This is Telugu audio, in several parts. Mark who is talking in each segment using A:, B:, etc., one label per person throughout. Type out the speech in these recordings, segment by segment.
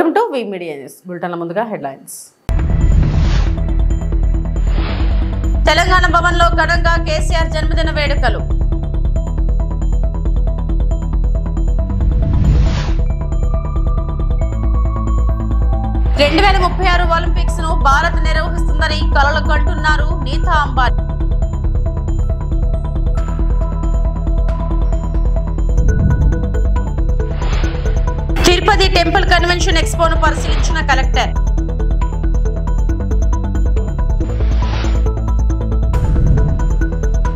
A: Welcome to V media news bulletin. ముందుగా హెడ్లైన్స్. తెలంగాణ భవన్లో ఘనంగా కేసీఆర్ జన్మదిన వేడుకలు. ఒలింపిక్స్ ను భారత్ నిర్వహిస్తుందని కలలు కంటున్నారు నీతా అంబానీ. తిరుపతి టెంపుల్ కన్వెన్షన్ ఎక్స్పోను పరిశీలించిన కలెక్టర్.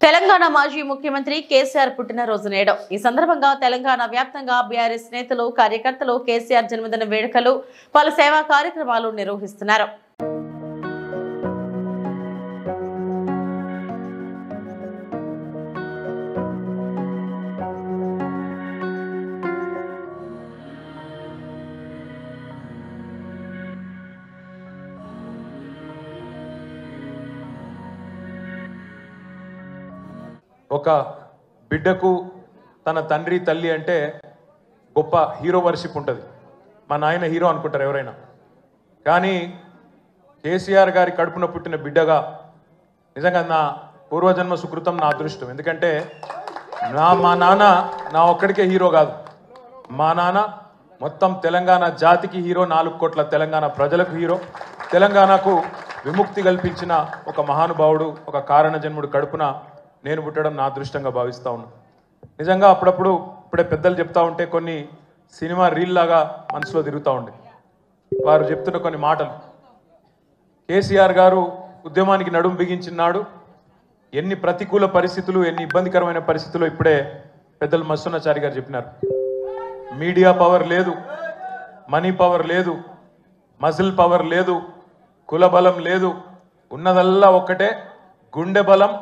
A: తెలంగాణ మాజీ ముఖ్యమంత్రి కేసీఆర్ పుట్టినరోజు నేడు. ఈ సందర్భంగా తెలంగాణ వ్యాప్తంగా బీఆర్ఎస్ నేతలు, కార్యకర్తలు కేసీఆర్ జన్మదిన వేడుకలు, పలు సేవా కార్యక్రమాలు నిర్వహిస్తున్నారు.
B: ఒక బిడ్డకు తన తండ్రి తల్లి అంటే గొప్ప హీరో వర్షిప్ ఉంటుంది. మా నాయన హీరో అనుకుంటారు ఎవరైనా, కానీ కేసీఆర్ గారి కడుపున పుట్టిన బిడ్డగా నిజంగా నా పూర్వజన్మ సుకృతం, నా అదృష్టం. ఎందుకంటే మా నాన్న నా ఒక్కడికే హీరో కాదు, మా నాన్న మొత్తం తెలంగాణ జాతికి హీరో, 4 కోట్ల తెలంగాణ ప్రజలకు హీరో. తెలంగాణకు విముక్తి కల్పించిన ఒక మహానుభావుడు, ఒక కారణ జన్ముడు కడుపున నేను పుట్టడం నా అదృష్టంగా భావిస్తూ ఉన్నాను. నిజంగా అప్పుడప్పుడు ఇప్పుడే పెద్దలు చెప్తా ఉంటే కొన్ని సినిమా రీల్ లాగా మనసులో తిరుగుతూ ఉండే వారు చెప్తున్న కొన్ని మాటలు. కేసీఆర్ గారు ఉద్యమానికి నడుము బిగించినాడు. ఎన్ని ప్రతికూల పరిస్థితులు, ఎన్ని ఇబ్బందికరమైన పరిస్థితులు ఇప్పుడే పెద్దలు మస్సున్నాచారి గారు చెప్పినారు. మీడియా పవర్ లేదు, మనీ పవర్ లేదు, మజిల్ పవర్ లేదు, కుల బలం లేదు, ఉన్నదల్లా ఒక్కటే గుండె బలం,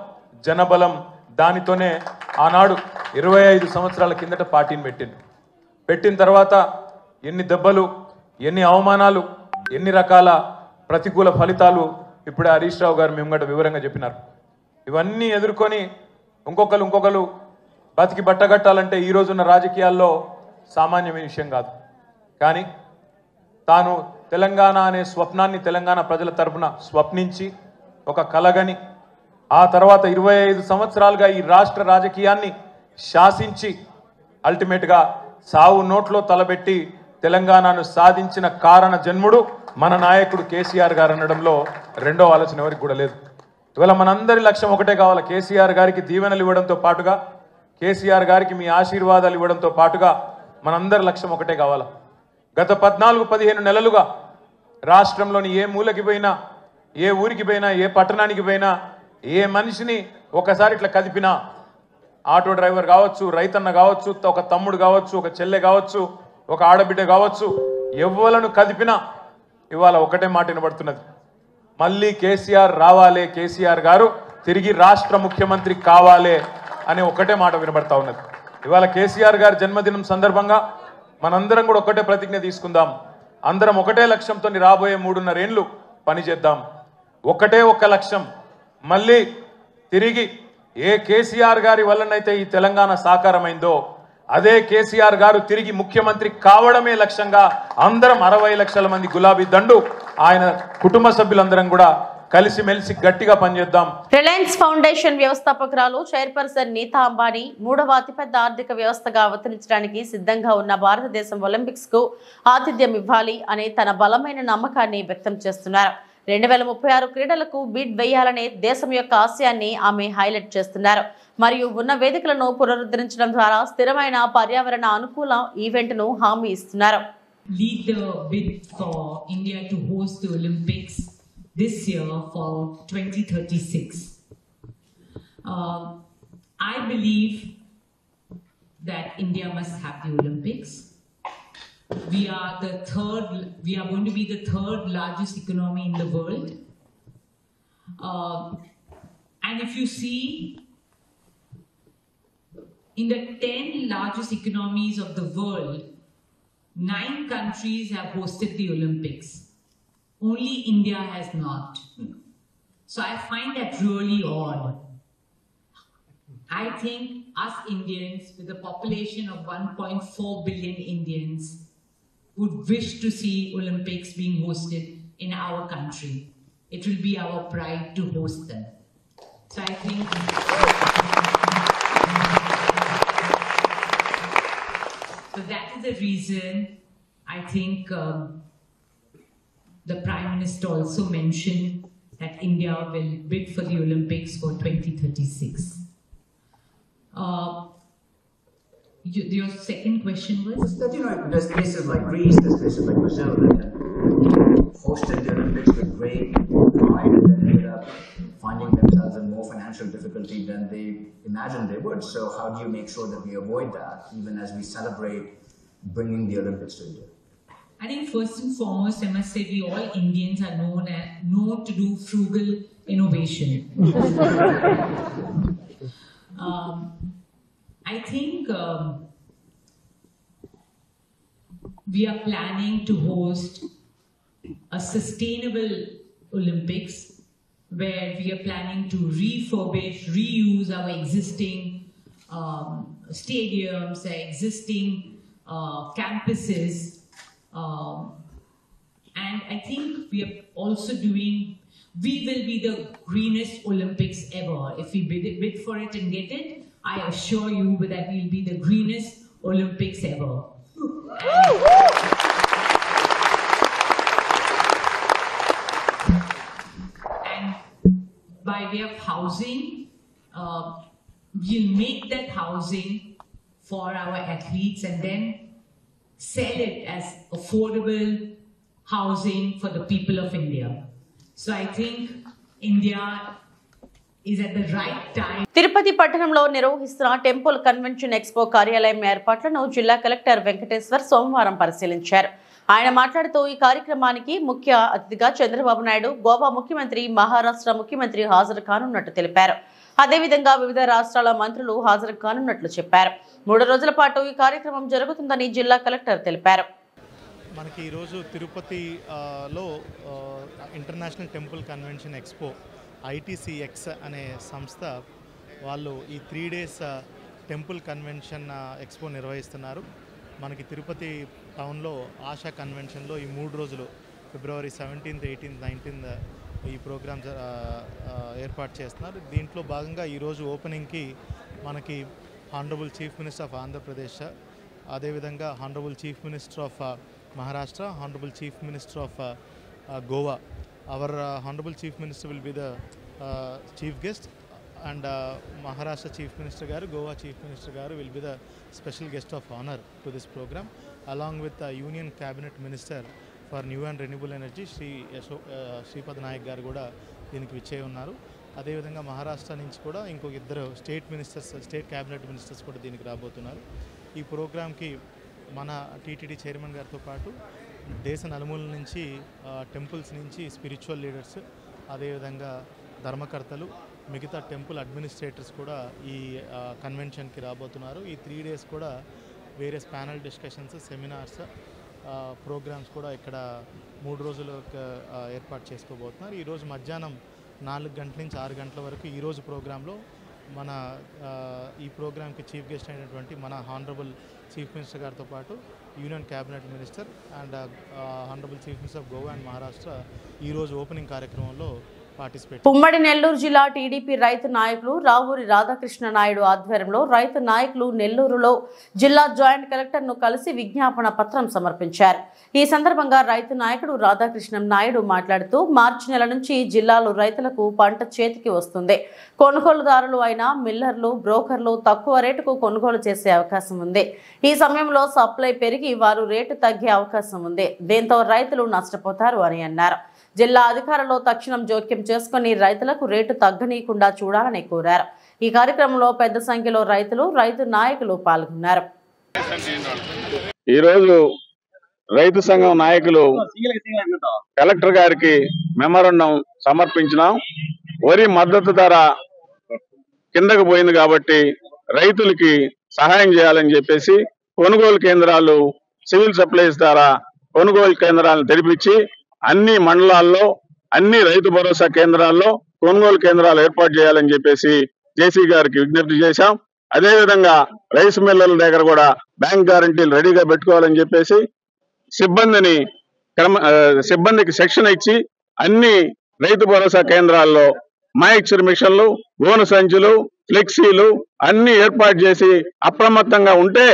B: జనబలం. దానితోనే ఆనాడు 25 సంవత్సరాల కిందట పార్టీని పెట్టిన తర్వాత ఎన్ని దెబ్బలు, ఎన్ని అవమానాలు, ఎన్ని రకాల ప్రతికూల ఫలితాలు ఇప్పుడే హరీష్ రావు గారు మేము గంట వివరంగా చెప్పినారు. ఇవన్నీ ఎదుర్కొని ఇంకొకరు బతికి బట్టగట్టాలంటే ఈ రోజున్న రాజకీయాల్లో సామాన్యమైన విషయం కాదు. కానీ తాను తెలంగాణ అనే స్వప్నాన్ని తెలంగాణ ప్రజల తరపున స్వప్నించి ఒక కలగని, ఆ తర్వాత 25 సంవత్సరాలుగా ఈ రాష్ట్ర రాజకీయాన్ని శాసించి అల్టిమేట్గా సావు నోట్లో తలబెట్టి తెలంగాణను సాధించిన కారణ జన్ముడు మన నాయకుడు కేసీఆర్ గారు అనడంలో రెండో ఆలోచన ఎవరికి కూడా లేదు. ఇవాళ మనందరి లక్ష్యం ఒకటే కావాలి, కేసీఆర్ గారికి దీవెనలు ఇవ్వడంతో పాటుగా, కేసీఆర్ గారికి మీ ఆశీర్వాదాలు ఇవ్వడంతో పాటుగా మనందరి లక్ష్యం ఒకటే కావాలి. గత 14-15 నెలలుగా రాష్ట్రంలోని ఏ మూలకి పోయినా, ఏ ఊరికి పోయినా, ఏ పట్టణానికి పోయినా, ఏ మనిషిని ఒకసారి ఇట్లా కదిపినా, ఆటో డ్రైవర్ కావచ్చు, రైతన్న కావచ్చు, ఒక తమ్ముడు కావచ్చు, ఒక చెల్లె కావచ్చు, ఒక ఆడబిడ్డ కావచ్చు, ఎవ్వలను కదిపినా ఇవాళ ఒకటే మాట వినబడుతున్నది, మళ్ళీ కేసీఆర్ రావాలే, కేసీఆర్ గారు తిరిగి రాష్ట్ర ముఖ్యమంత్రి కావాలే అనే ఒకటే మాట వినబడతా ఉన్నది. ఇవాళ కేసీఆర్ గారి జన్మదినం సందర్భంగా మనందరం కూడా ఒకటే ప్రతిజ్ఞ తీసుకుందాం. అందరం ఒకటే లక్ష్యంతో రాబోయే 3.5 ఏళ్ళు పనిచేద్దాం. ఒకటే ఒక్క లక్ష్యం, మళ్ళీ తిరిగి ఏ కేసీఆర్ గారి వల్లనైతే ఈ తెలంగాణ సాకారమైందో అదే కేసీఆర్ గారు తిరిగి ముఖ్యమంత్రి కావడమే లక్ష్యంగా అందరం 60 లక్షల మంది గులాబీ దండు ఆయన కుటుంబ సభ్యులందరం కూడా కలిసిమెలిసి గట్టిగా పనిచేద్దాం.
A: రిలయన్స్ ఫౌండేషన్ వ్యవస్థాపకురాలు చైర్పర్సన్ నీతా అంబానీ 3వ అతిపెద్ద ఆర్థిక వ్యవస్థగా అవతరించడానికి సిద్ధంగా ఉన్న భారతదేశం ఒలింపిక్స్ కు ఆతిథ్యం ఇవ్వాలి అనే తన బలమైన నమ్మకాన్ని వ్యక్తం చేస్తున్నారు. 2036 క్రీడలకు బీడ్ వేయాలనే దేశం యొక్క ఆశయాన్ని ఆమె హైలైట్ చేస్తున్నారు. మరియు ఉన్న వేదికలను పునరుద్ధరించడం ద్వారా స్థిరమైన పర్యావరణ అనుకూల ఈవెంట్ను హామీ ఇస్తున్నారు.
C: Lead the bid for India to host the Olympics this year for 2036. I believe that India must have the Olympics. We are going to be the third largest economy in the world. And if you see, in the 10 largest economies of the world, 9 countries have hosted the Olympics. Only India has not. So I find that really odd. I think us Indians, with a population of 1.4 billion Indians, would wish to see Olympics being hosted in our country. It will be our pride to host them. So I think so that is the reason I think the Prime Minister also mentioned that India will bid for the Olympics for 2036. Your second question was?
D: That, there's places like Greece, there's places like Brazil that hosted the Olympics with great pride and then ended up finding themselves in more financial difficulty than they imagined they would. So how do you make sure that we avoid that even as we celebrate bringing the Olympics to India?
C: I think first and foremost, I must say we all Indians are known to do frugal innovation. I think we are planning to host a sustainable Olympics where we are planning to refurbish, reuse our existing stadiums, our existing campuses. And I think we are also we will be the greenest Olympics ever. If we bid for it and get it, I assure you that we'll be the greenest Olympics ever. And by way of housing, we'll make that housing for our athletes and then sell it as affordable housing for the people of India. So I think India is at the right time.
A: Tirupati పట్టణంలో నిర్వహిస్తున్న టెంపుల్ కన్వెన్షన్ ఎక్స్పో కార్యాలయం ఏర్పాట్లను జిల్లా కలెక్టర్ వెంకటేశ్వర్ సోమవారం పరిశీలించారు. ఆయన మాట్లాడుతూ ఈ కార్యక్రమానికి ముఖ్య అతిథిగా చంద్రబాబు నాయుడు, గోవా ముఖ్యమంత్రి, మహారాష్ట్ర ముఖ్యమంత్రి హాజరు కానున్నట్టు తెలిపారు. అదేవిధంగా వివిధ రాష్ట్రాల మంత్రులు హాజరు కానున్నట్లు చెప్పారు. 3 రోజుల పాటు ఈ కార్యక్రమం జరుగుతుందని జిల్లా కలెక్టర్ తెలిపారు.
E: మనకి ఈరోజు తిరుపతిలో international temple convention expo ITCX అనే సంస్థ వాళ్ళు ఈ 3 days టెంపుల్ కన్వెన్షన్ ఎక్స్పో నిర్వహిస్తున్నారు. మనకి తిరుపతి టౌన్లో ఆశా కన్వెన్షన్లో ఈ 3 రోజులు ఫిబ్రవరి 17th, 18th, 19th ఈ ప్రోగ్రామ్స్ ఏర్పాటు చేస్తున్నారు. దీంట్లో భాగంగా ఈరోజు ఓపెనింగ్కి మనకి honourable chief minister of Andhra Pradesh, అదేవిధంగా honourable chief minister of Maharashtra, honourable chief minister of Goa. Our honourable chief minister will be the chief guest and Maharashtra Chief Minister garu, Goa Chief Minister garu will be the special guest of honor to this program, along with the Union Cabinet Minister for New and Renewable Energy Shripad Nayak garu kuda deeniki vichey unnaru. అదే విధంగా మహారాష్ట్ర నుంచి కూడా ఇంకొక 2 స్టేట్ క్యాబినెట్ మినిస్టర్స్ కూడా దీనికి రాబోతున్నారు. ఈ ప్రోగ్రామ్కి మన టీటీడీ చైర్మన్ గారితో పాటు దేశ నలుమూలల నుంచి, టెంపుల్స్ నుంచి స్పిరిచువల్ లీడర్స్, అదేవిధంగా ధర్మకర్తలు, మిగతా టెంపుల్ అడ్మినిస్ట్రేటర్స్ కూడా ఈ కన్వెన్షన్కి రాబోతున్నారు. ఈ 3 days కూడా various panel discussions, seminars, programs కూడా ఇక్కడ 3 రోజులు ఏర్పాటు చేసుకోబోతున్నారు. ఈరోజు మధ్యాహ్నం 4 గంటల నుంచి 6 గంటల వరకు ఈరోజు ప్రోగ్రాంలో మన ఈ ప్రోగ్రామ్కి చీఫ్ గెస్ట్ అయినటువంటి మన హానరబుల్ చీఫ్ మినిస్టర్ గారితో పాటు union cabinet minister and honourable chief minister of Goa and Maharashtra ఈరోజు ఓపెనింగ్ కార్యక్రమంలో
A: ఉమ్మడి నెల్లూరు జిల్లా టీడీపీ రైతు నాయకులు రావూరి రాధాకృష్ణ నాయుడు ఆధ్వర్యంలో రైతు నాయకులు నెల్లూరులో జిల్లా జాయింట్ కలెక్టర్ను కలిసి విజ్ఞాపన పత్రం సమర్పించారు. ఈ సందర్భంగా రైతు నాయకుడు రాధాకృష్ణ నాయుడు మాట్లాడుతూ, మార్చి నెల నుంచి జిల్లాలో రైతులకు పంట చేతికి వస్తుంది. కొనుగోలుదారులు అయిన మిల్లర్లు, బ్రోకర్లు తక్కువ రేటుకు కొనుగోలు చేసే అవకాశం ఉంది. ఈ సమయంలో సప్లై పెరిగి వారు రేటు తగ్గే అవకాశం ఉంది. దీంతో రైతులు నష్టపోతారు అని అన్నారు. జిల్లా అధికారులు తక్షణం జోక్యం చేసుకుని రైతులకు రేటు తగ్గనీయకుండా చూడాలని కోరారు. ఈ కార్యక్రమంలో పెద్ద సంఖ్యలో రైతులు, రైతు నాయకులు పాల్గొన్నారు.
F: ఈరోజు రైతు సంఘం నాయకులు కలెక్టర్ గారికి మెమోరాండం సమర్పించినాం. వరి మద్దతు ధర కిందకు పోయింది కాబట్టి రైతులకి సహాయం చేయాలని చెప్పేసి కొనుగోలు కేంద్రాలు, సివిల్ సప్లైస్ ద్వారా కొనుగోలు కేంద్రాలను తెరిపించి అన్ని మండలాల్లో, అన్ని రైతు భరోసా కేంద్రాల్లో కొనుగోలు కేంద్రాలు ఏర్పాటు చేయాలని చెప్పేసి జేసీ గారికి విజ్ఞప్తి చేశాం. అదేవిధంగా రైస్ మిల్లర్ల దగ్గర కూడా బ్యాంక్ గ్యారంటీలు రెడీగా పెట్టుకోవాలని చెప్పేసి సిబ్బందికి శిక్షణ ఇచ్చి అన్ని రైతు భరోసా కేంద్రాల్లో మాయిశ్చర్ మిషన్లు, గోను సంచులు, ఫ్లెక్సీలు అన్ని ఏర్పాటు చేసి అప్రమత్తంగా ఉంటే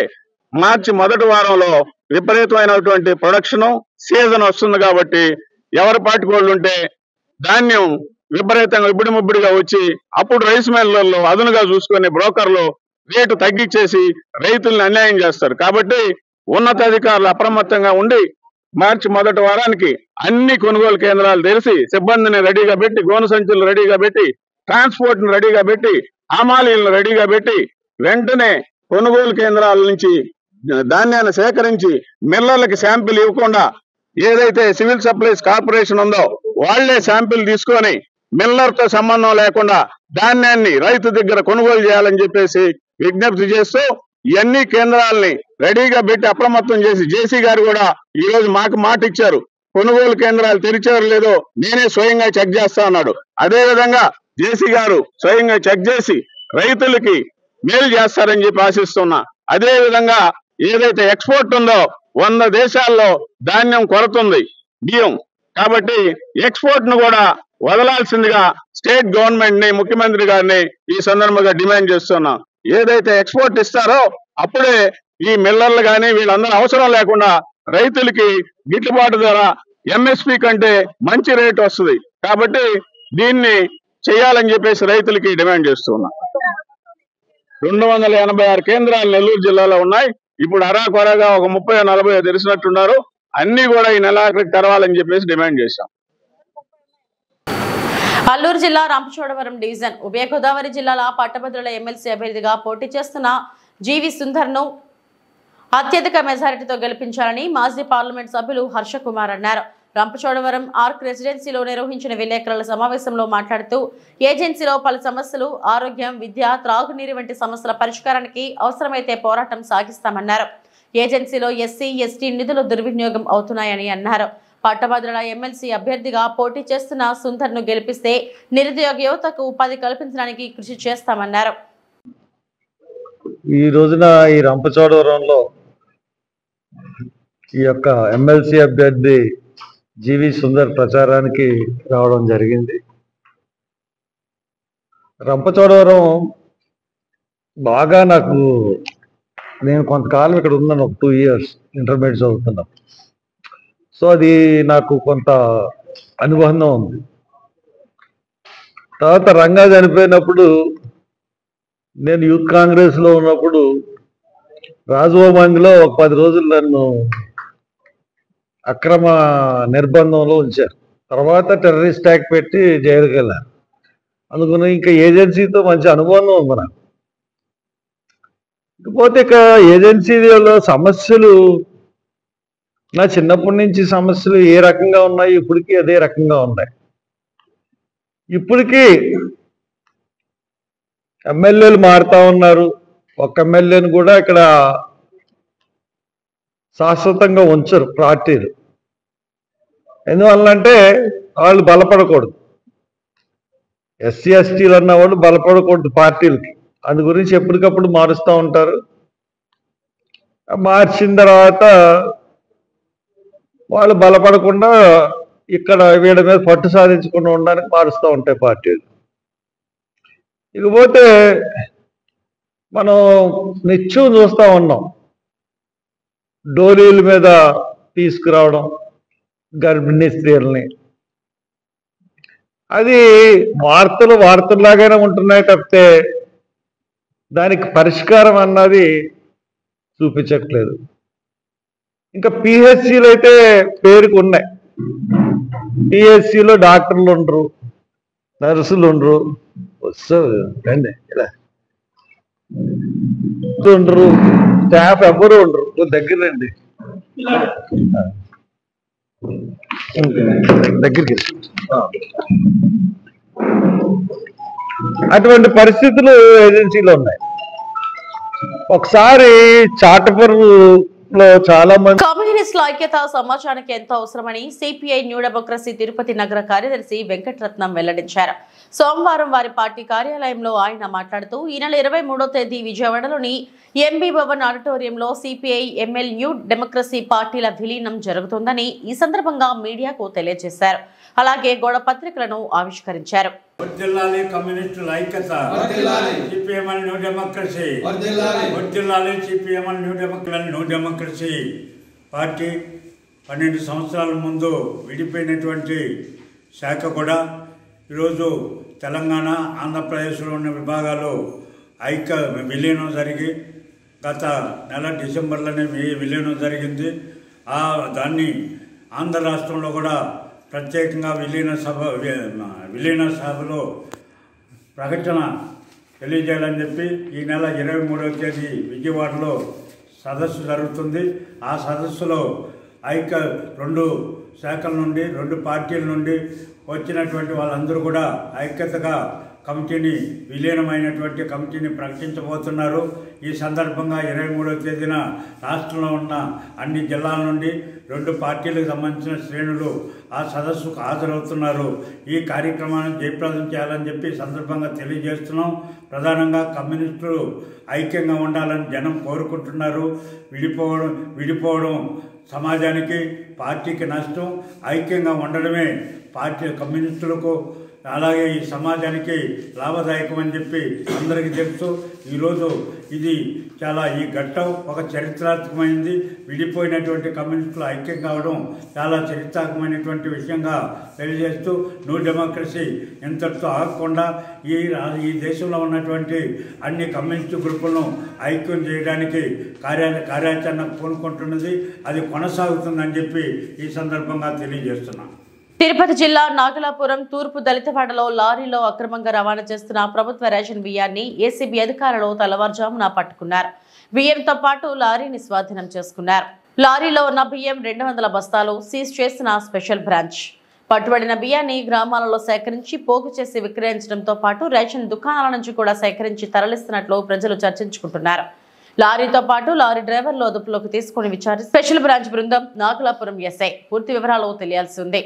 F: మార్చి మొదటి వారంలో విపరీతమైనటువంటి ప్రొడక్షన్ సీజన్ వస్తుంది కాబట్టి ఎవరి పాటుకోళ్ళు ఉంటే ధాన్యం విపరీతంగా ఇబ్బడి ముబ్బడిగా వచ్చి అప్పుడు రైస్ మిల్లర్లు అదునుగా చూసుకుని బ్రోకర్లు రేటు తగ్గించేసి రైతుల్ని అన్యాయం చేస్తారు. కాబట్టి ఉన్నతాధికారులు అప్రమత్తంగా ఉండి మార్చి మొదటి వారానికి అన్ని కొనుగోలు కేంద్రాలు తెరిచి సిబ్బందిని రెడీగా పెట్టి, గోను సంచులు రెడీగా పెట్టి, ట్రాన్స్పోర్ట్ ని రెడీగా పెట్టి, హమాలీలను రెడీగా పెట్టి వెంటనే కొనుగోలు కేంద్రాల నుంచి ధాన్యాన్ని సేకరించి మిల్లర్లకి శాంపిల్ ఇవ్వకుండా ఏదైతే సివిల్ సప్లైస్ కార్పొరేషన్ ఉందో వాళ్లే శాంపిల్ తీసుకొని మిల్లర్ తో సంబంధం లేకుండా ధాన్యాన్ని రైతు దగ్గర కొనుగోలు చేయాలని చెప్పేసి విజ్ఞప్తి చేస్తూ ఇవన్నీ కేంద్రాలని రెడీగా పెట్టి అప్రమత్తం చేసి జేసీ గారు కూడా ఈ రోజు మాకు మాట ఇచ్చారు, కొనుగోలు కేంద్రాలు తెరిచారు లేదో నేనే స్వయంగా చెక్ చేస్తా అన్నాడు. అదే విధంగా జేసీ గారు స్వయంగా చెక్ చేసి రైతులకి మేలు చేస్తారని చెప్పి ఆశిస్తున్నా. అదే విధంగా ఏదైతే ఎక్స్పోర్ట్ ఉందో 100 దేశాల్లో ధాన్యం కొరతుంది బియ్యం, కాబట్టి ఎక్స్పోర్ట్ ను కూడా వదలాల్సిందిగా స్టేట్ గవర్నమెంట్ ని, ముఖ్యమంత్రి గారిని ఈ సందర్భంగా డిమాండ్ చేస్తున్నాం. ఏదైతే ఎక్స్పోర్ట్ ఇస్తారో అప్పుడే ఈ మిల్లర్లు కానీ వీళ్ళందరూ అవసరం లేకుండా రైతులకి గిట్టుబాటు ధర ఎంఎస్పి కంటే మంచి రేటు వస్తుంది. కాబట్టి దీన్ని చేయాలని చెప్పేసి రైతులకి డిమాండ్ చేస్తున్నాం. 286 కేంద్రాలు నెల్లూరు జిల్లాలో ఉన్నాయి. ఇప్పుడు అరాకొరగా ఒక 30-40 తెరిచినట్టున్నారు. అన్ని కూడా ఈ నెలాఖరికి తెరవాలని చెప్పేసి డిమాండ్ చేశాం.
A: అల్లూరు జిల్లా రంపచోడవరం డివిజన్ ఉభయ గోదావరి జిల్లాల పట్టభద్రుల ఎమ్మెల్సీ అభ్యర్థిగా పోటీ చేస్తున్న జీవి సుందర్ను అత్యధిక మెజారిటీతో గెలిపించాలని మాజీ పార్లమెంట్ సభ్యులు హర్ష కుమార్ అన్నారు. రంపచోడవరం ఆర్క్ రెసిడెన్సీలో నిర్వహించిన విలేకరుల సమావేశంలో మాట్లాడుతూ ఏజెన్సీలో పలు సమస్యలు, ఆరోగ్యం, విద్య, త్రాగునీరు వంటి సమస్యల పరిష్కారానికి అవసరమైతే పోరాటం సాగిస్తామన్నారు. ఏజెన్సీలో ఎస్సీ, ఎస్టీ నిధులు దుర్వినియోగం అవుతున్నాయని అన్నారు. పట్టభద్రుల ఎమ్మెల్సీ అభ్యర్థిగా పోటీ చేస్తున్న సుందర్ను గెలిపిస్తే నిరుద్యోగ యువతకు ఉపాధి కల్పించడానికి కృషి చేస్తామన్నారు.
G: ఈ రోజున ఈ రంపచోడవరంలో ఈ యొక్క ఎమ్మెల్సీ అభ్యర్థి జీవి సుందర్ ప్రచారానికి రావడం జరిగింది. రంపచోడవరం బాగా నేను కొంతకాలం ఇక్కడ ఉన్నాను, ఒక 2 years ఇంటర్మీడియట్ చదువుతున్నాను. సో అది నాకు కొంత అనుబంధం ఉంది. తర్వాత రంగా చనిపోయినప్పుడు నేను యూత్ కాంగ్రెస్లో ఉన్నప్పుడు రాజభవన్లో ఒక 10 రోజులు నన్ను అక్రమ నిర్బంధంలో ఉంచారు. తర్వాత టెర్రరిస్ట్ యాక్ట్ పెట్టి జైలుకి వెళ్ళాను. అందుకని ఇంకా ఏజెన్సీతో మంచి అనుబంధం ఉంది నాకు. ఇకపోతే ఇక ఏజెన్సీలో సమస్యలు, నా చిన్నప్పటి నుంచి సమస్యలు ఏ రకంగా ఉన్నాయి, ఇప్పటికీ అదే రకంగా ఉన్నాయి. ఇప్పటికీ ఎమ్మెల్యేలు మారుతా ఉన్నారు. ఒక ఎమ్మెల్యేని కూడా ఇక్కడ శాశ్వతంగా ఉంచరు పార్టీలు. ఎందువల్లంటే వాళ్ళు బలపడకూడదు, ఎస్సీ ఎస్టీలు అన్న వాళ్ళు బలపడకూడదు పార్టీలకి. అందు గురించి ఎప్పటికప్పుడు మారుస్తూ ఉంటారు. మార్చిన తర్వాత వాళ్ళు బలపడకుండా ఇక్కడ వీళ్ళ మీద పట్టు సాధించకుండా ఉండడానికి మారుస్తూ ఉంటాయి పార్టీలు. ఇకపోతే మనం నిత్యం చూస్తూ ఉన్నాం, డోలీల మీద తీసుకురావడం గర్భిణీ స్త్రీలని. అది వార్తల్లాగానే ఉంటున్నాయి తప్పితే దానికి పరిష్కారం అన్నది చూపించట్లేదు. ఇంకా పిహెచ్సిలు అయితే పేరుకు ఉన్నాయి. పిహెచ్సిలో డాక్టర్లు ఉండరు, నర్సులు ఉండరు, రండి ఇలా ఉండరు, స్టాఫ్ ఎవరు ఉండరు. దగ్గర రండి, దగ్గరికి. అటువంటి పరిస్థితులు ఏజెన్సీలో ఉన్నాయి. ఒకసారి చాటపర్రులో చాలా మంది
A: కమ్యూనిస్టుల ఐక్యత సమాజానికి ఎంతో అవసరమని సిపిఐ న్యూ డెమోక్రసీ తిరుపతి నగర కార్యదర్శి వెంకటరత్నం వెల్లడించారు. సోమవారం వారి పార్టీ కార్యాలయంలో ఆయన మాట్లాడుతూ ఈ నెల 23వ తేదీ విజయవాడలోని ఎంబీ భవన్ ఆడిటోరియంలో సిపిఐ ఎంఎల్ న్యూ డెమోక్రసీ పార్టీల విలీనం జరుగుతుందని ఈ సందర్భంగా మీడియాకు తెలియజేశారు. అలాగే గోడ పత్రికలను ఆవిష్కరించారు.
H: వర్ధిల్లాలి కమ్యూనిస్టుల ఐక్యత, సిపిఎంఎల్ న్యూ డెమోక్రసీ, వర్ధిల్లాలి సిపిఎంఎల్ న్యూ డెమోక్రసీ పార్టీ 12 సంవత్సరాల ముందు విడిపోయినటువంటి శాఖ కూడా ఈరోజు తెలంగాణ, ఆంధ్రప్రదేశ్లో ఉన్న విభాగాలు విలీనం జరిగి గత నెల డిసెంబర్లోనే విలీనం జరిగింది. దాన్ని ఆంధ్ర రాష్ట్రంలో కూడా ప్రత్యేకంగా విలీన సభలో ప్రకటన తెలియజేయాలని చెప్పి ఈ నెల 23వ తేదీ విజయవాడలో సదస్సు జరుగుతుంది. ఆ సదస్సులో 2 శాఖల నుండి 2 పార్టీల నుండి వచ్చినటువంటి వాళ్ళందరూ కూడా ఐక్యతగా విలీనమైనటువంటి కమిటీని ప్రకటించబోతున్నారు. ఈ సందర్భంగా 23వ తేదీన రాష్ట్రంలో ఉన్న అన్ని జిల్లాల నుండి 2 పార్టీలకు సంబంధించిన శ్రేణులు ఆ సదస్సుకు హాజరవుతున్నారు. ఈ కార్యక్రమాన్ని జయప్రదం చేయాలని చెప్పి సందర్భంగా తెలియజేస్తున్నాం. ప్రధానంగా కమ్యూనిస్టులు ఐక్యంగా ఉండాలని జనం కోరుకుంటున్నారు. విడిపోవడం సమాజానికి, పార్టీకి నష్టం. ఐక్యంగా ఉండడమే కమ్యూనిస్టులకు అలాగే ఈ సమాజానికి లాభదాయకమని చెప్పి అందరికీ తెలుసు. ఈరోజు ఇది ఈ ఘట్టం ఒక చరిత్రాత్మకమైనది. విడిపోయినటువంటి కమ్యూనిస్టులు ఐక్యం కావడం చాలా చరిత్రాత్మకమైనటువంటి విషయంగా తెలియజేస్తూ న్యూ డెమోక్రసీ ఇంతటితో ఆగకుండా ఈ దేశంలో ఉన్నటువంటి అన్ని కమ్యూనిస్టు గ్రూపులను ఐక్యం చేయడానికి కార్యాచరణ పూనుకుంటున్నది. అది కొనసాగుతుందని చెప్పి ఈ సందర్భంగా తెలియజేస్తున్నాను.
A: తిరుపతి జిల్లా నాగలాపురం తూర్పు దళితవాడలో లారీలో అక్రమంగా రవాణా చేస్తున్న ప్రభుత్వ రేషన్ బియ్యాన్ని ఏసీబీ అధికారులు తెల్లవారుజామున పట్టుకున్నారు. బియ్యంతో పాటు లారీని స్వాధీనం చేసుకున్నారు. లారీలో ఉన్న బియ్యం 200 బస్తాలు సీజ్ చేసిన స్పెషల్ బ్రాంచ్. పట్టుబడిన బియ్యాన్ని గ్రామాలలో సేకరించి పోగు చేసి విక్రయించడంతో పాటు రేషన్ దుకాణాల నుంచి కూడా సేకరించి తరలిస్తున్నట్లు ప్రజలు చర్చించుకుంటున్నారు. లారీతో పాటు లారీ డ్రైవర్లు అదుపులోకి తీసుకుని విచారించి స్పెషల్ బ్రాంచ్ బృందం నాగలాపురం ఎస్ఐ పూర్తి వివరాలు తెలియాల్సి ఉంది.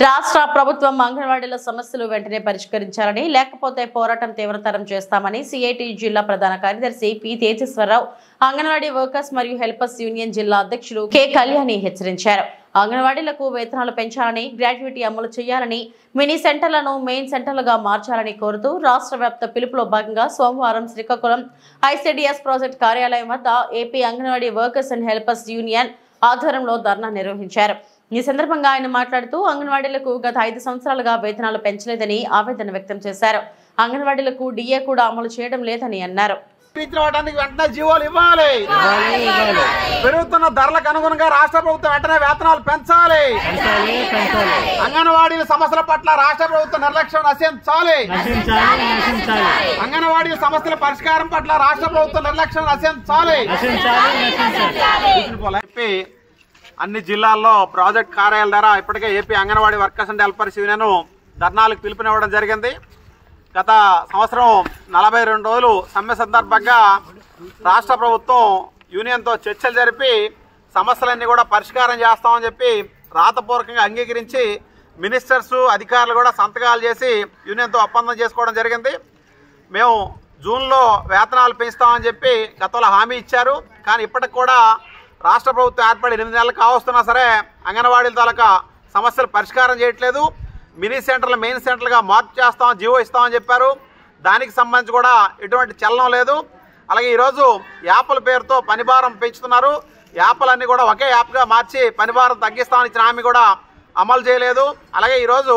A: రాష్ట్ర ప్రభుత్వం అంగన్వాడీల సమస్యలు వెంటనే పరిష్కరించాలని, లేకపోతే పోరాటం తీవ్రతరం చేస్తామని సిఐటి జిల్లా ప్రధాన కార్యదర్శి పి తేజేశ్వరరావు, అంగన్వాడీ వర్కర్స్ మరియు హెల్పర్స్ యూనియన్ జిల్లా అధ్యక్షులు కె కళ్యాణి హెచ్చరించారు. అంగన్వాడీలకు వేతనాలు పెంచాలని, గ్రాట్యుటీ అమలు చేయాలని, మినీ సెంటర్లను మెయిన్ సెంటర్లుగా మార్చాలని కోరుతూ రాష్ట్ర వ్యాప్త పిలుపులో భాగంగా సోమవారం శ్రీకాకుళం ఐసిడిఎస్ ప్రాజెక్ట్ కార్యాలయం వద్ద AP anganwadi workers and helpers union ఆధ్వర్యంలో ధర్నా నిర్వహించారు. ఈ సందర్భంగా ఆయన మాట్లాడుతూ అంగన్వాడీలకు గత 5 సంవత్సరాలుగా వేతనాలు పెంచలేదని ఆవేదన వ్యక్తం చేశారు. అంగన్వాడీలకు డిఏ కూడా అమలు చేయడం లేదని అన్నారు.
I: వెంటనే జీవోలు ఇవ్వాలి. పెరుగుతున్న ధరలకు అనుగుణంగా రాష్ట్ర ప్రభుత్వం వెంటనే వేతనాలు పెంచాలి. అంగన్వాడీల సమస్యల పట్ల రాష్ట్ర ప్రభుత్వం నిర్లక్ష్యం నశించాలి. అంగన్వాడీల సమస్యల పరిష్కారం పట్ల రాష్ట్ర ప్రభుత్వం నిర్లక్ష్యం నశించాలి. అన్ని జిల్లాల్లో ప్రాజెక్ట్ కార్యాలయాల ద్వారా ఇప్పటికే AP anganwadi workers and helpers union ధర్నాలకు పిలుపునివ్వడం జరిగింది. గత సంవత్సరం 42 రోజులు సమ్మె సందర్భంగా రాష్ట్ర ప్రభుత్వం యూనియన్తో చర్చలు జరిపి సమస్యలన్నీ కూడా పరిష్కారం చేస్తామని చెప్పి రాతపూర్వకంగా అంగీకరించి మినిస్టర్స్ అధికారులు కూడా సంతకాలు చేసి యూనియన్తో ఒప్పందం చేసుకోవడం జరిగింది. మేము జూన్లో వేతనాలు పెంచుతామని చెప్పి గతంలో హామీ ఇచ్చారు. కానీ ఇప్పటికి కూడా రాష్ట్ర ప్రభుత్వం ఏర్పడి 8 నెలలు కావస్తున్నా సరే అంగన్వాడీల తాలూకా సమస్యలు పరిష్కారం చేయట్లేదు. మినీ సెంటర్లు మెయిన్ సెంటర్లుగా మార్పు చేస్తాం, జీవో ఇస్తామని చెప్పారు. దానికి సంబంధించి కూడా ఎటువంటి చలనం లేదు. అలాగే ఈరోజు యాప్ల పేరుతో పనిభారం పెంచుతున్నారు. యాప్లన్నీ కూడా ఒకే యాప్గా మార్చి పనిభారం తగ్గిస్తామని ఇచ్చిన హామీ కూడా అమలు చేయలేదు. అలాగే ఈరోజు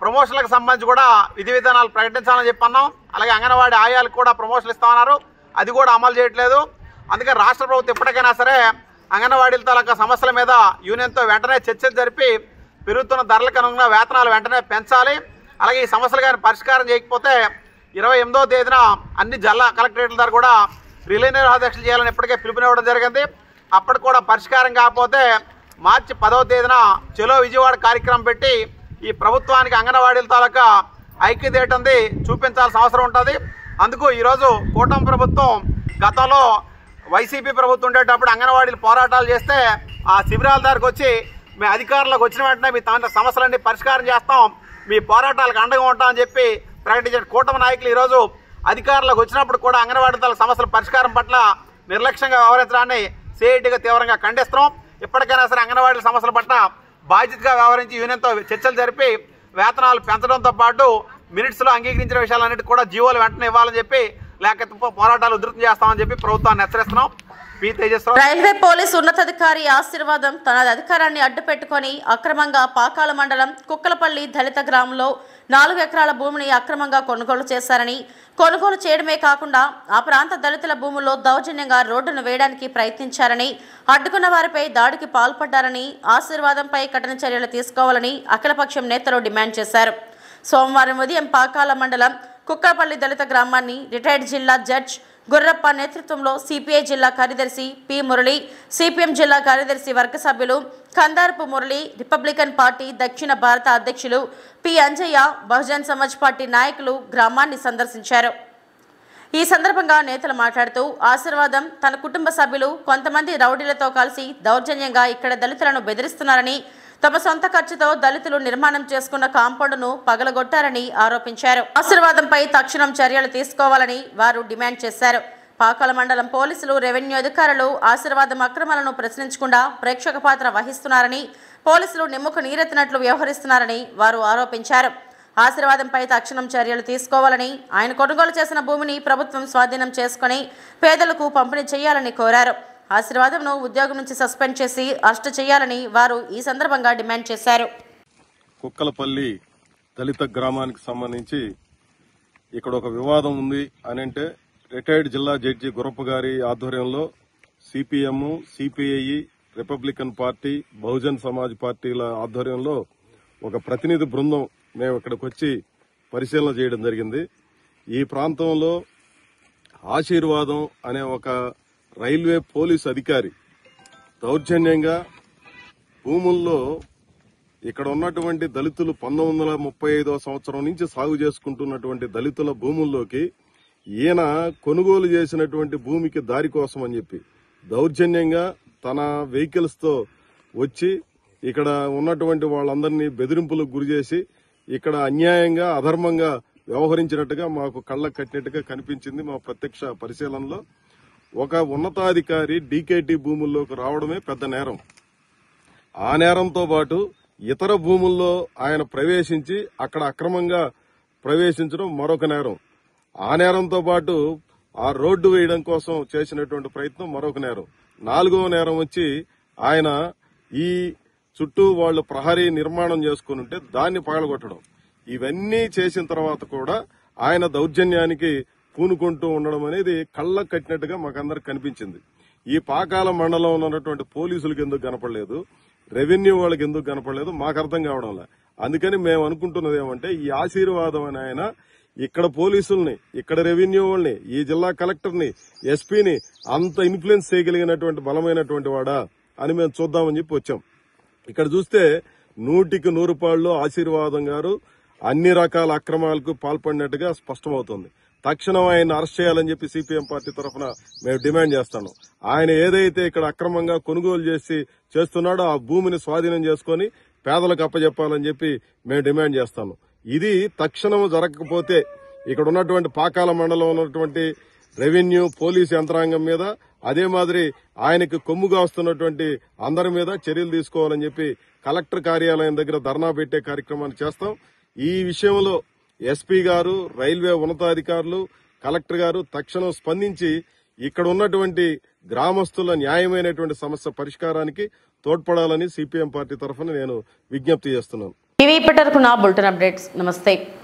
I: ప్రమోషన్లకు సంబంధించి కూడా విధి విధానాలు ప్రకటించాలని చెప్పన్నాం. అలాగే అంగన్వాడీ ఆయాలకు కూడా ప్రమోషన్లు ఇస్తామన్నారు, అది కూడా అమలు చేయట్లేదు. అందుకే రాష్ట్ర ప్రభుత్వం ఇప్పటికైనా సరే అంగన్వాడీల తాలూకా సమస్యల మీద యూనియన్తో వెంటనే చర్చలు జరిపి పెరుగుతున్న ధరలకు అనుగుణంగా వేతనాలు వెంటనే పెంచాలి. అలాగే ఈ సమస్యలు కానీ పరిష్కారం చేయకపోతే 28వ తేదీన అన్ని జిల్లా కలెక్టరేట్ల ద్వారా కూడా రిలే నిరాదీక్షలు చేయాలని ఇప్పటికే పిలుపునివ్వడం జరిగింది. అప్పటికి కూడా పరిష్కారం కాకపోతే మార్చి 10వ తేదీన చెలో విజయవాడ కార్యక్రమం పెట్టి ఈ ప్రభుత్వానికి అంగన్వాడీల తాలూకా ఐక్యత ఏంటంది చూపించాల్సిన అవసరం ఉంటుంది. అందుకు ఈరోజు కూటమి ప్రభుత్వం గతంలో వైసీపీ ప్రభుత్వం ఉండేటప్పుడు అంగన్వాడీలు పోరాటాలు చేస్తే ఆ శిబిరాల దగ్గరకు వచ్చి మీ అధికారంలోకి వచ్చిన వెంటనే మీ సమస్యలన్నీ పరిష్కారం చేస్తాం, మీ పోరాటాలకు అండగా ఉంటామని చెప్పి ప్రకటించిన కూటమి నాయకులు ఈరోజు అధికారంలోకి వచ్చినప్పుడు కూడా అంగన్వాడీ సమస్యల పరిష్కారం పట్ల నిర్లక్ష్యంగా వ్యవహరించడాన్ని సిఐటిగా తీవ్రంగా ఖండిస్తున్నాం. ఇప్పటికైనా సరే అంగన్వాడీ సమస్యల పట్ల బాధ్యతగా వ్యవహరించి యూనియన్తో చర్చలు జరిపి వేతనాలు పెంచడంతో పాటు మినిట్స్లో అంగీకరించిన విషయాలన్నిటి కూడా జీవోలు వెంటనే ఇవ్వాలని చెప్పి, లేకపోతే పోరాటాలు ఉధృతం చేస్తామని చెప్పి ప్రభుత్వాన్ని హెచ్చరిస్తున్నాం.
A: రైల్వే పోలీసు ఉన్నతాధికారి ఆశీర్వాదం తన అధికారాన్ని అడ్డుపెట్టుకుని అక్రమంగా పాకాల మండలం కుక్కలపల్లి దళిత గ్రామంలో 4 ఎకరాల భూమిని అక్రమంగా కొనుగోలు చేశారని, కొనుగోలు చేయడమే కాకుండా ఆ ప్రాంత దళితుల భూముల్లో దౌర్జన్యంగా రోడ్డును వేయడానికి ప్రయత్నించారని, అడ్డుకున్న వారిపై దాడికి పాల్పడ్డారని, ఆశీర్వాదంపై కఠిన చర్యలు తీసుకోవాలని అఖిలపక్షం నేతలు డిమాండ్ చేశారు. సోమవారం ఉదయం పాకాల మండలం కుక్కలపల్లి దళిత గ్రామాన్ని రిటైర్డ్ జిల్లా జడ్జ్ గుర్రప్ప నేతృత్వంలో సిపిఐ జిల్లా కార్యదర్శి పి మురళి, సిపిఎం జిల్లా కార్యదర్శి వర్గ సభ్యులు కందారపు మురళి, రిపబ్లికన్ పార్టీ దక్షిణ భారత అధ్యక్షులు పి అంజయ్య, బహుజన్ సమాజ్ పార్టీ నాయకులు గ్రామాన్ని సందర్శించారు. ఈ సందర్భంగా నేతలు మాట్లాడుతూ ఆశీర్వాదం తన కుటుంబ సభ్యులు కొంతమంది రౌడీలతో కలిసి దౌర్జన్యంగా ఇక్కడ దళితులను బెదిరిస్తున్నారని, తమ సొంత ఖర్చుతో దళితులు నిర్మాణం చేసుకున్న కాంపౌండ్ను పగలగొట్టారని ఆరోపించారు. ఆశీర్వాదంపై తక్షణం చర్యలు తీసుకోవాలని వారు డిమాండ్ చేశారు. పాకాల మండలం పోలీసులు, రెవెన్యూ అధికారులు ఆశీర్వాదం అక్రమాలను ప్రశ్నించకుండా ప్రేక్షక పాత్ర వహిస్తున్నారని, పోలీసులు నిమ్మకు నీరెత్తినట్లు వ్యవహరిస్తున్నారని వారు ఆరోపించారు. ఆశీర్వాదంపై తక్షణం చర్యలు తీసుకోవాలని, ఆయన కొనుగోలు చేసిన భూమిని ప్రభుత్వం స్వాధీనం చేసుకుని పేదలకు పంపిణీ చేయాలని కోరారు. ఆశీర్వాదంను ఉద్యోగం నుంచి సస్పెండ్ చేసి అరెస్టు చేయాలని వారు ఈ సందర్భంగా డిమాండ్ చేశారు.
J: కుక్కలపల్లి దళిత గ్రామానికి సంబంధించి ఇక్కడ ఒక వివాదం ఉంది అని అంటే, రిటైర్డ్ జిల్లా జడ్జి గురప్ప గారి ఆధ్వర్యంలో CPM, CPI, Republican party, Bahujan Samaj పార్టీల ఆధ్వర్యంలో ఒక ప్రతినిధి బృందం మేము ఇక్కడికి వచ్చి పరిశీలన చేయడం జరిగింది. ఈ ప్రాంతంలో ఆశీర్వాదం అనే ఒక రైల్వే పోలీసు అధికారి దౌర్జన్యంగా భూముల్లో ఇక్కడ ఉన్నటువంటి దళితులు 1935వ సంవత్సరం నుంచి సాగు చేసుకుంటున్నటువంటి దళితుల భూముల్లోకి ఈయన కొనుగోలు చేసినటువంటి భూమికి దారి కోసం అని చెప్పి దౌర్జన్యంగా తన వెహికల్స్ తో వచ్చి ఇక్కడ ఉన్నటువంటి వాళ్ళందరినీ బెదిరింపులకు గురిచేసి ఇక్కడ అన్యాయంగా, అధర్మంగా వ్యవహరించినట్టుగా మాకు కళ్ళకు కట్టినట్టుగా కనిపించింది. మా ప్రత్యక్ష పరిశీలనలో ఒక ఉన్నతాధికారి డీకేటీ భూముల్లోకి రావడమే పెద్ద నేరం. ఆ నేరంతో పాటు ఇతర భూముల్లో ఆయన ప్రవేశించి అక్కడ అక్రమంగా ప్రవేశించడం మరొక నేరం. ఆ నేరంతో పాటు ఆ రోడ్డు వేయడం కోసం చేసినటువంటి ప్రయత్నం మరొక నేరం. 4వ నేరం వచ్చి ఆయన ఈ చుట్టూ వాళ్ళు ప్రహరీ నిర్మాణం చేసుకుని ఉంటే దాన్ని పగలగొట్టడం. ఇవన్నీ చేసిన తర్వాత కూడా ఆయన దౌర్జన్యానికి పూనుకుంటూ ఉండడం అనేది కళ్ళకు కట్టినట్టుగా మాకందరికి కనిపించింది. ఈ పాకాల మండలంలో ఉన్నటువంటి పోలీసులకు ఎందుకు కనపడలేదు, రెవెన్యూ వాళ్ళకి ఎందుకు కనపడలేదు మాకు అర్థం కావడంలే. అందుకని మేము అనుకుంటున్నది ఏమంటే, ఈ ఆశీర్వాదం అని ఆయన ఇక్కడ పోలీసుల్ని, ఇక్కడ రెవెన్యూ వాళ్ళని, ఈ జిల్లా కలెక్టర్ని, ఎస్పీని అంత ఇన్ఫ్లుయెన్స్ చేయగలిగినటువంటి బలమైనటువంటి వాడా అని మేము చూద్దామని చెప్పి వచ్చాం. ఇక్కడ చూస్తే 100కి 100 పాళ్ళు ఆశీర్వాదం గారు అన్ని రకాల అక్రమాలకు పాల్పడినట్టుగా స్పష్టమవుతుంది. తక్షణం ఆయన అరెస్ట్ చేయాలని చెప్పి సిపిఎం పార్టీ తరఫున మేము డిమాండ్ చేస్తాను. ఆయన ఏదైతే ఇక్కడ అక్రమంగా కొనుగోలు చేస్తున్నాడో ఆ భూమిని స్వాధీనం చేసుకుని పేదలకు అప్పచెప్పాలని చెప్పి మేము డిమాండ్ చేస్తాను. ఇది తక్షణం జరగకపోతే ఇక్కడ ఉన్నటువంటి పాకాల మండలం ఉన్నటువంటి రెవెన్యూ, పోలీస్ యంత్రాంగం మీద, అదే మాదిరి ఆయనకు కొమ్ముగా వస్తున్నటువంటి అందరి మీద చర్యలు తీసుకోవాలని చెప్పి కలెక్టర్ కార్యాలయం దగ్గర ధర్నా పెట్టే కార్యక్రమాన్ని చేస్తాం. ఈ విషయంలో ఎస్పీ గారు, రైల్వే ఉన్నతాధికారులు, కలెక్టర్ గారు తక్షణం స్పందించి ఇక్కడ ఉన్నటువంటి గ్రామస్తుల న్యాయమైనటువంటి సమస్య పరిష్కారానికి తోడ్పడాలని సిపిఎం పార్టీ తరఫున నేను విజ్ఞప్తి చేస్తున్నాను.
A: ఇవి ఇప్పటివరకు నా బులెటిన్ అప్డేట్స్. నమస్తే.